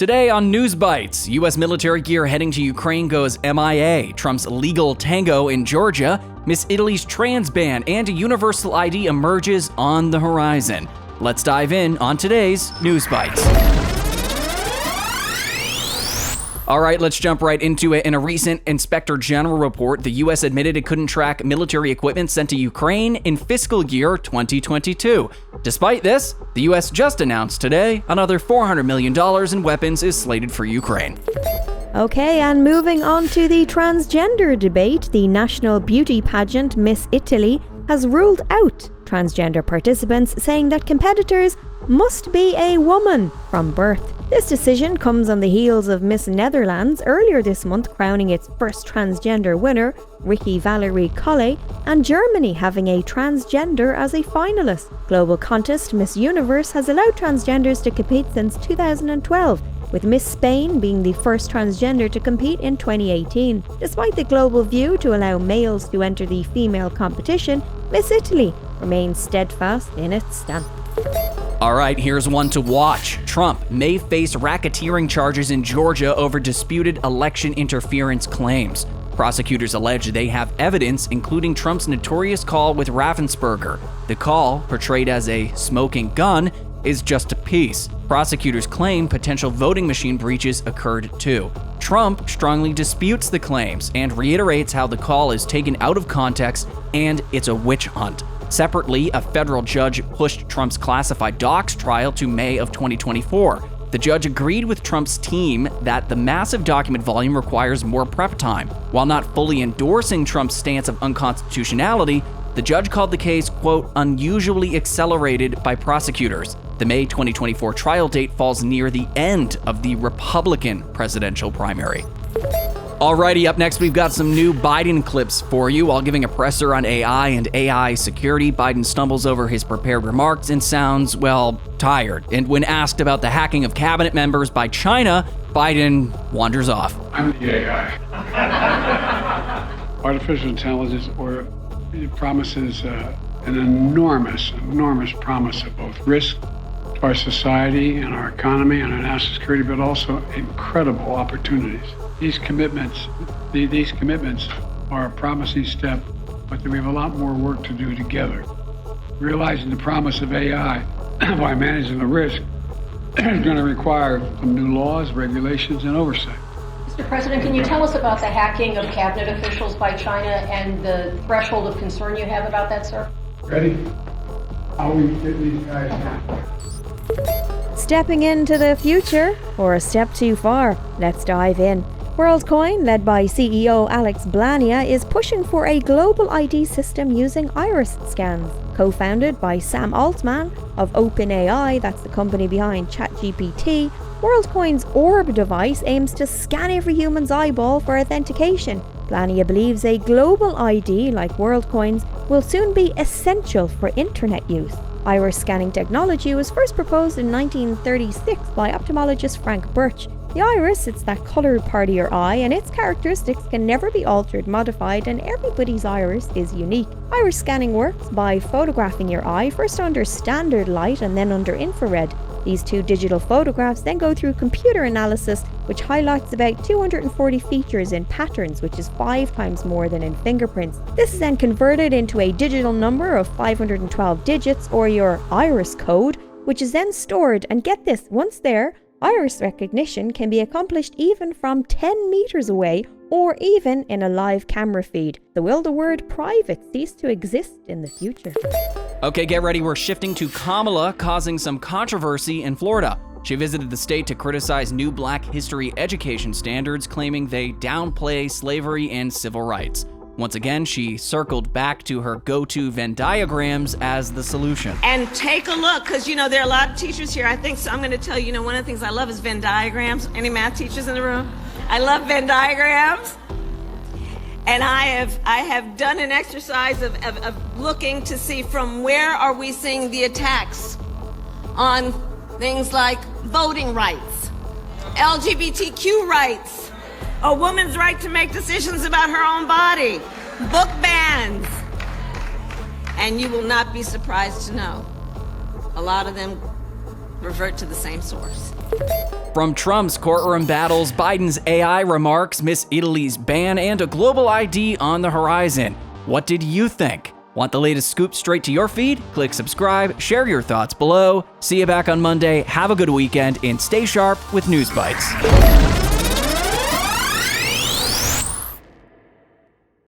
Today on Newsbytes, U.S. military gear heading to Ukraine goes MIA, Trump's legal tango in Georgia, Miss Italy's trans ban, and a universal ID emerges on the horizon. Let's dive in on today's Newsbytes. All right, let's jump right into it. In a recent Inspector General report, the U.S. admitted it couldn't track military equipment sent to Ukraine in fiscal year 2022. Despite this, the U.S. just announced today another $400 million in weapons is slated for Ukraine. Okay, and moving on to the transgender debate, the national beauty pageant Miss Italy has ruled out transgender participants, saying that competitors must be a woman from birth. This decision comes on the heels of Miss Netherlands earlier this month crowning its first transgender winner, Ricky Valerie Collet, and Germany having a transgender as a finalist. Global contest Miss Universe has allowed transgenders to compete since 2012, with Miss Spain being the first transgender to compete in 2018. Despite the global view to allow males to enter the female competition, Miss Italy remains steadfast in its stance. All right, here's one to watch. Trump may face racketeering charges in Georgia over disputed election interference claims. Prosecutors allege they have evidence, including Trump's notorious call with Raffensperger. The call, portrayed as a smoking gun, is just a piece. Prosecutors claim potential voting machine breaches occurred too. Trump strongly disputes the claims and reiterates how the call is taken out of context and it's a witch hunt. Separately, a federal judge pushed Trump's classified docs trial to May of 2024. The judge agreed with Trump's team that the massive document volume requires more prep time. While not fully endorsing Trump's stance of unconstitutionality, the judge called the case, quote, unusually accelerated by prosecutors. The May 2024 trial date falls near the end of the Republican presidential primary. Alrighty, up next we've got some new Biden clips for you. While giving a presser on AI and AI security, Biden stumbles over his prepared remarks and sounds, well, tired. And when asked about the hacking of cabinet members by China, Biden wanders off. I'm the AI. Artificial intelligence it promises an enormous promise of both risk to our society and our economy and our national security, but also incredible opportunities. These commitments are a promising step, but we have a lot more work to do together. Realizing the promise of AI while managing the risk is going to require some new laws, regulations, and oversight. Mr. President, can you tell us about the hacking of cabinet officials by China and the threshold of concern you have about that, sir? Ready? How we get these guys now? Stepping into the future, or a step too far? Let's dive in. WorldCoin, led by CEO Alex Blania, is pushing for a global ID system using iris scans. Co-founded by Sam Altman of OpenAI, that's the company behind ChatGPT, WorldCoin's Orb device aims to scan every human's eyeball for authentication. Blania believes a global ID like WorldCoin's will soon be essential for internet use. Iris scanning technology was first proposed in 1936 by ophthalmologist Frank Birch. The iris, it's that coloured part of your eye, and its characteristics can never be altered, modified, and everybody's iris is unique. Iris scanning works by photographing your eye, first under standard light and then under infrared. These two digital photographs then go through computer analysis, which highlights about 240 features in patterns, which is 5 times more than in fingerprints. This is then converted into a digital number of 512 digits, or your iris code, which is then stored, and get this, once there, iris recognition can be accomplished even from 10 meters away or even in a live camera feed. So will the word private cease to exist in the future? Okay, get ready. We're shifting to Kamala, causing some controversy in Florida. She visited the state to criticize new Black history education standards, claiming they downplay slavery and civil rights. Once again, she circled back to her go-to Venn diagrams as the solution. And take a look, because there are a lot of teachers here. I think so. I'm going to tell you, one of the things I love is Venn diagrams. Any math teachers in the room? I love Venn diagrams. And I have done an exercise of looking to see from where are we seeing the attacks on things like voting rights, LGBTQ rights, a woman's right to make decisions about her own body, book bans. And you will not be surprised to know a lot of them revert to the same source. From Trump's courtroom battles, Biden's AI remarks, Miss Italy's ban, and a global ID on the horizon. What did you think? Want the latest scoop straight to your feed? Click subscribe, share your thoughts below. See you back on Monday. Have a good weekend and stay sharp with Newsbytes.